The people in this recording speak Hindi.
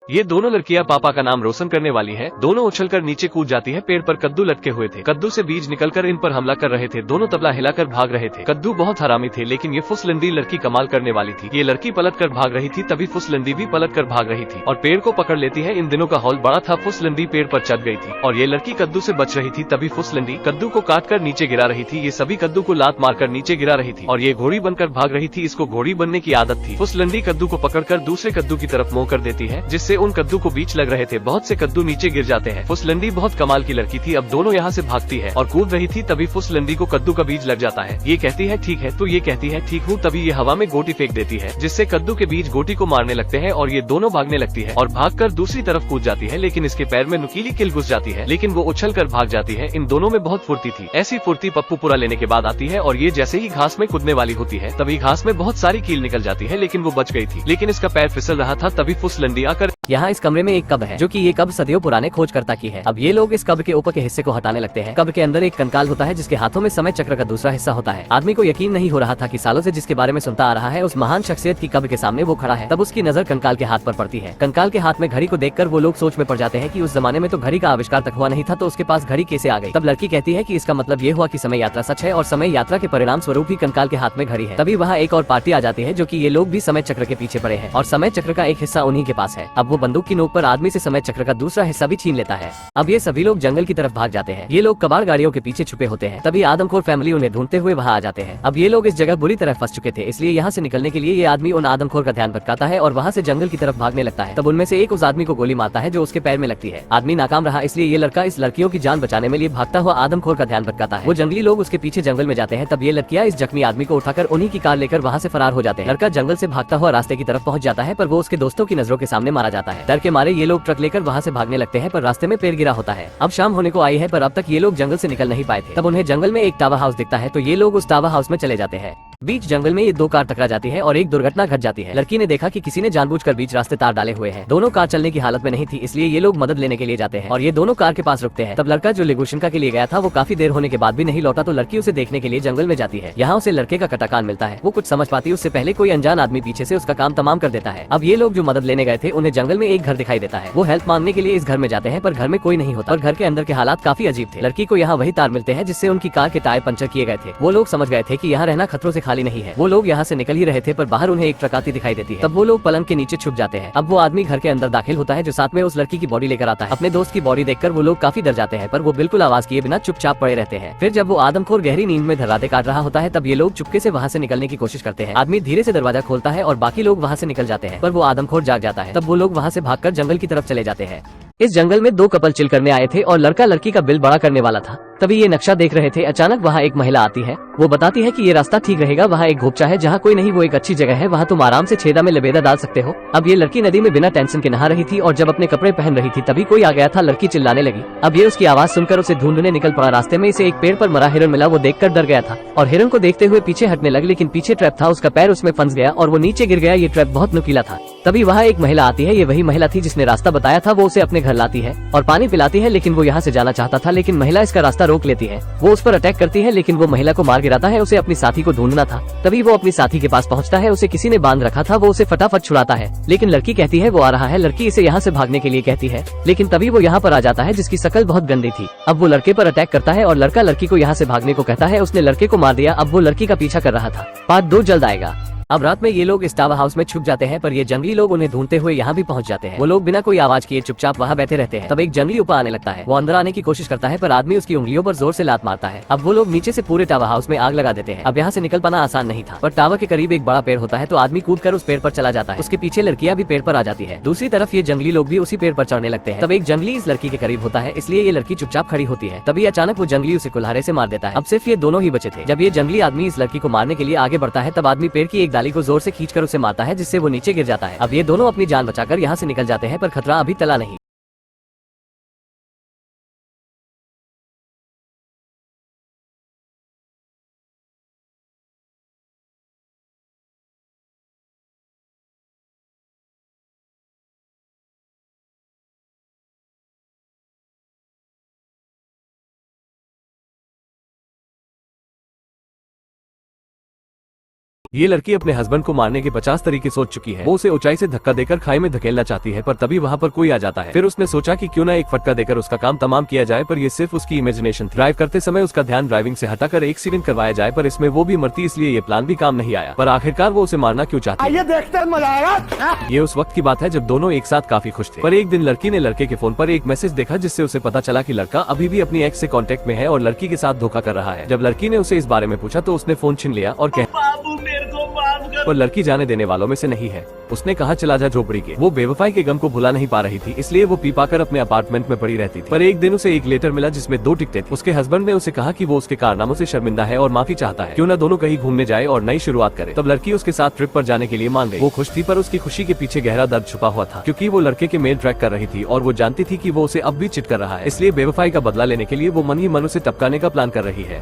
ये दोनों लड़कियां पापा का नाम रोशन करने वाली हैं। दोनों उछलकर नीचे कूद जाती है। पेड़ पर कद्दू लटके हुए थे। कद्दू से बीज निकलकर इन पर हमला कर रहे थे। दोनों तबला हिलाकर भाग रहे थे। कद्दू बहुत हरामी थे, लेकिन ये फुसलंदी लड़की कमाल करने वाली थी। ये लड़की पलट कर भाग रही थी, तभी फुसलंदी भी पलट कर भाग रही थी और पेड़ को पकड़ लेती है। इन दिनों का हॉल बड़ा था। फुसलंदी पेड़ पर चढ़ गई थी और ये लड़की कद्दू से बच रही थी, तभी फुसलंदी कद्दू को काट कर नीचे गिरा रही थी। ये सभी कद्दू को लात मारकर नीचे गिरा रही थी और ये घोड़ी बनकर भाग रही थी। इसको घोड़ी बनने की आदत थी। फुसलंदी कद्दू को पकड़कर दूसरे कद्दू की तरफ मोड़ कर देती है, जिससे उन कद्दू को बीच लग रहे थे। बहुत से कद्दू नीचे गिर जाते हैं। फुसलंदी बहुत कमाल की लड़की थी। अब दोनों यहाँ से भागती है और कूद रही थी, तभी फुसलंदी को कद्दू का बीज लग जाता है। ये कहती है ठीक है, तो ये कहती है ठीक हूँ। तभी ये हवा में गोटी फेंक देती है, जिससे कद्दू के बीज गोटी को मारने लगते हैं और ये दोनों भागने लगती है और भागकर दूसरी तरफ कूद जाती है। लेकिन इसके पैर में नुकीली किल घुस जाती है, लेकिन वो उछल कर भाग जाती है। इन दोनों में बहुत फुर्ती थी। ऐसी फुर्ती पप्पू पूरा लेने के बाद आती है और ये जैसे ही घास में कूदने वाली होती है, तभी घास में बहुत सारी कील निकल जाती है, लेकिन वो बच गई थी। लेकिन इसका पैर फिसल रहा था, तभी फुसलंदी आकर यहाँ इस कमरे में एक कब है, जो कि ये कब सदियों पुराने खोजकर्ता की है। अब ये लोग इस कब के ऊपर के हिस्से को हटाने लगते हैं। कब के अंदर एक कंकाल होता है, जिसके हाथों में समय चक्र का दूसरा हिस्सा होता है। आदमी को यकीन नहीं हो रहा था कि सालों से जिसके बारे में सुनता आ रहा है, उस महान शख्सियत की कब के सामने वो खड़ा है। तब उसकी नजर कंकाल के हाथ पर पड़ती है। कंकाल के हाथ में घड़ी को देखकर वो लोग सोच में पड़ जाते हैं कि उस जमाने में तो घड़ी का आविष्कार तक हुआ नहीं था, तो उसके पास घड़ी कैसे आ गई। तब लड़की कहती है कि इसका मतलब ये हुआ कि समय यात्रा सच है और समय यात्रा के परिणाम स्वरूप ही कंकाल के हाथ में घड़ी है। तभी वहाँ एक और पार्टी आ जाती है, जो कि ये लोग भी समय चक्र के पीछे पड़े हैं और समय चक्र का एक हिस्सा उन्हीं के पास है। अब वो बंदूक की नोक पर आदमी से समय चक्र का दूसरा हिस्सा भी छीन लेता है। अब ये सभी लोग जंगल की तरफ भाग जाते हैं। ये लोग कबाड़ गाड़ियों के पीछे छुपे होते हैं। तभी आदमखोर फैमिली उन्हें ढूंढते हुए वहाँ आ जाते हैं। अब ये लोग इस जगह बुरी तरह फंस चुके थे, इसलिए यहाँ से निकलने के लिए ये आदमी उन आदमखोर का ध्यान भटकाता है और वहाँ से जंगल की तरफ भागने लगता है। तब उनमें से एक उस आदमी को गोली मारता है, जो उसके पैर में लगती है। आदमी नाकाम रहा, इसलिए ये लड़का इस लड़कियों की जान बचाने में लिए भागता हुआ आदमखोर का ध्यान भटकाता है। वो जंगली लोग उसके पीछे जंगल में जाते हैं। तब ये लड़कियां इस जख्मी आदमी को उठाकर उन्हीं की कार लेकर वहाँ से फरार हो जाते हैं। लड़का जंगल से भागता हुआ रास्ते की तरफ पहुँच जाता है, पर वो उसके दोस्तों की नजरों के सामने मारा जाता है। डर के मारे ये लोग ट्रक लेकर वहाँ से भागने लगते हैं, पर रास्ते में पेड़ गिरा होता है। अब शाम होने को आई है, पर अब तक ये लोग जंगल से निकल नहीं पाए थे। तब उन्हें जंगल में एक टावर हाउस दिखता है, तो ये लोग उस टावर हाउस में चले जाते हैं। बीच जंगल में ये दो कार टकरा जाती है और एक दुर्घटना घट जाती है। लड़की ने देखा कि किसी ने जानबूझकर बीच रास्ते तार डाले हुए हैं। दोनों कार चलने की हालत में नहीं थी, इसलिए ये लोग मदद लेने के लिए जाते हैं और ये दोनों कार के पास रुकते हैं। तब लड़का जो लिगुशंका के लिए गया था, वो काफी देर होने के बाद भी नहीं लौटा, तो लड़की उसे देखने के लिए जंगल में जाती है। यहाँ उसे लड़के का कटा कान मिलता है। वो कुछ समझ पाती उससे पहले कोई अनजान आदमी पीछे से उसका काम तमाम कर देता है। अब ये लोग जो मदद लेने गए थे, उन्हें जंगल में एक घर दिखाई देता है। वो हेल्प मांगने के लिए इस घर में जाते हैं, पर घर में कोई नहीं होता और घर के अंदर के हालात काफी अजीब थे। लड़की को यहाँ वही तार मिलते हैं जिससे उनकी कार के टायर पंचर किए गए थे। वो लोग समझ गए थे कि यहाँ रहना खतरों से खाली नहीं है। वो लोग यहाँ से निकल ही रहे थे, पर बाहर उन्हें एक ट्रक आती दिखाई देती है। तब वो लोग पलंग के नीचे छुप जाते हैं। अब वो आदमी घर के अंदर दाखिल होता है, जो साथ में उस लड़की की बॉडी लेकर आता है। अपने दोस्त की बॉडी देखकर वो लोग काफी डर जाते हैं, पर वो बिल्कुल आवाज किए बिना चुपचाप पड़े रहते हैं। फिर जब वो आदमखोर गहरी नींद में धर्राते काट रहा होता है, तब ये लोग चुपके से वहाँ से निकलने की कोशिश करते हैं। आदमी धीरे से दरवाजा खोलता है और बाकी लोग वहाँ से निकल जाते हैं, पर वो आदमखोर जाग जाता है। तब वो लोग वहाँ से भागकर जंगल की तरफ चले जाते हैं। इस जंगल में दो कपल चिल करने आए थे और लड़का लड़की का बिल बड़ा करने वाला था। तभी ये नक्शा देख रहे थे। अचानक वहाँ एक महिला आती है। वो बताती है कि ये रास्ता ठीक रहेगा, वहाँ एक घोपचा है जहाँ कोई नहीं, वो एक अच्छी जगह है, वहाँ तुम आराम से छेदा में लबेदा डाल सकते हो। अब ये लड़की नदी में बिना टेंशन के नहा रही थी और जब अपने कपड़े पहन रही थी, तभी कोई आ गया था। लड़की चिल्लाने लगी। अब ये उसकी आवाज सुनकर उसे ढूंढने निकल पड़ा। रास्ते में इसे एक पेड़ पर मरा हिरन मिला। वो देखकर डर गया था और हिरन को देखते हुए पीछे हटने लग, लेकिन पीछे ट्रैप था। उसका पैर उसमें फंस गया और वो नीचे गिर गया। ये ट्रैप बहुत नुकीला था। तभी वहाँ एक महिला आती है। ये वही महिला थी जिसने रास्ता बताया था। वो उसे अपने घर लाती है और पानी पिलाती है, लेकिन वो यहाँ से जाना चाहता था, लेकिन महिला इसका रास्ता रोक लेती है। वो उस पर अटैक करती है, लेकिन वो महिला को मार गिराता है। उसे अपनी साथी को ढूंढना था। तभी वो अपनी साथी के पास पहुंचता है। उसे किसी ने बांध रखा था। वो उसे फटाफट छुड़ाता है, लेकिन लड़की कहती है वो आ रहा है। लड़की इसे यहाँ से भागने के लिए कहती है, लेकिन तभी वो यहाँ पर आ जाता है, जिसकी शक्ल बहुत गंदी थी। अब वो लड़के पर अटैक करता है और लड़का लड़की को यहाँ से भागने को कहता है। उसने लड़के को मार दिया। अब वो लड़की का पीछा कर रहा था। पार्ट 2 जल्द आएगा। अब रात में ये लोग इस टावर हाउस में छुप जाते हैं, पर ये जंगली लोग उन्हें ढूंढते हुए यहाँ भी पहुँच जाते हैं। वो लोग बिना कोई आवाज किए चुपचाप वहाँ बैठे रहते हैं। तब एक जंगली ऊपर आने लगता है। वो अंदर आने की कोशिश करता है, पर आदमी उसकी उंगलियों पर जोर से लात मारता है। अब वो लोग नीचे से पूरे टावर हाउस में आग लगा देते हैं। अब यहाँ से निकल पाना आसान नहीं था, पर टावर के करीब एक बड़ा पेड़ होता है, तो आदमी कूदकर उस पेड़ पर चला जाता है। उसके पीछे लड़कियां भी पेड़ पर आ जाती है। दूसरी तरफ ये जंगली लोग भी उसी पेड़ पर चढ़ने लगते हैं। तब एक जंगली इस लड़की के करीब होता है, इसलिए ये लड़की चुपचाप खड़ी होती है। तभी अचानक वो जंगली उसे कुल्हाड़े से मार देता है। अब सिर्फ ये दोनों ही बचे थे। जब ये जंगली आदमी इस लड़की को मारने के लिए आगे बढ़ता है, तब आदमी पेड़ की एक डाली को जोर से खींचकर उसे मारता है, जिससे वो नीचे गिर जाता है। अब ये दोनों अपनी जान बचाकर यहाँ से निकल जाते हैं, पर खतरा अभी टला नहीं। ये लड़की अपने हस्बैंड को मारने के 50 तरीके सोच चुकी है। वो उसे ऊंचाई से धक्का देकर खाई में धकेलना चाहती है, पर तभी वहाँ पर कोई आ जाता है। फिर उसने सोचा कि क्यों ना एक फटका देकर उसका काम तमाम किया जाए, पर ये सिर्फ उसकी इमेजिनेशन थी। ड्राइव करते समय उसका ध्यान ड्राइविंग से हटाकर एक्सीडेंट करवाया जाए, पर इसमें वो भी मरती, इसलिए ये प्लान भी काम नहीं आया। पर आखिरकार वो उसे मारना क्यों चाहती है? देखते हैं, मजा आएगा। ये उस वक्त की बात है जब दोनों एक साथ काफी खुश थे। पर एक दिन लड़की ने लड़के के फोन पर एक मैसेज देखा, जिससे उसे पता चला कि लड़का अभी भी अपनी एक्स से कांटेक्ट में है और लड़की के साथ धोखा कर रहा है। जब लड़की ने उसे इस बारे में पूछा तो उसने फोन छीन लिया और पर लड़की जाने देने वालों में से नहीं है। उसने कहा चला जा झोपड़ी के। वो बेवफाई के गम को भुला नहीं पा रही थी, इसलिए वो पी पाकर अपने अपार्टमेंट में पड़ी रहती थी। पर एक दिन उसे एक लेटर मिला जिसमें 2 टिकटें थी। उसके हस्बैंड ने उसे कहा कि वो उसके कारनामों से शर्मिंदा है और माफी चाहता है, क्यों न दोनों कहीं घूमने जाए और नई शुरुआत करे। तब लड़की उसके साथ ट्रिप पर जाने के लिए मान गई। वो खुश थी, पर उसकी खुशी के पीछे गहरा दर्द छुपा हुआ था, क्योंकि वो लड़के के मेल ट्रैक कर रही थी और वो जानती थी कि वो उसे अब भी चिट कर रहा है। इसलिए बेवफाई का बदला लेने के लिए वो मन ही मन उसे टपकाने का प्लान कर रही है।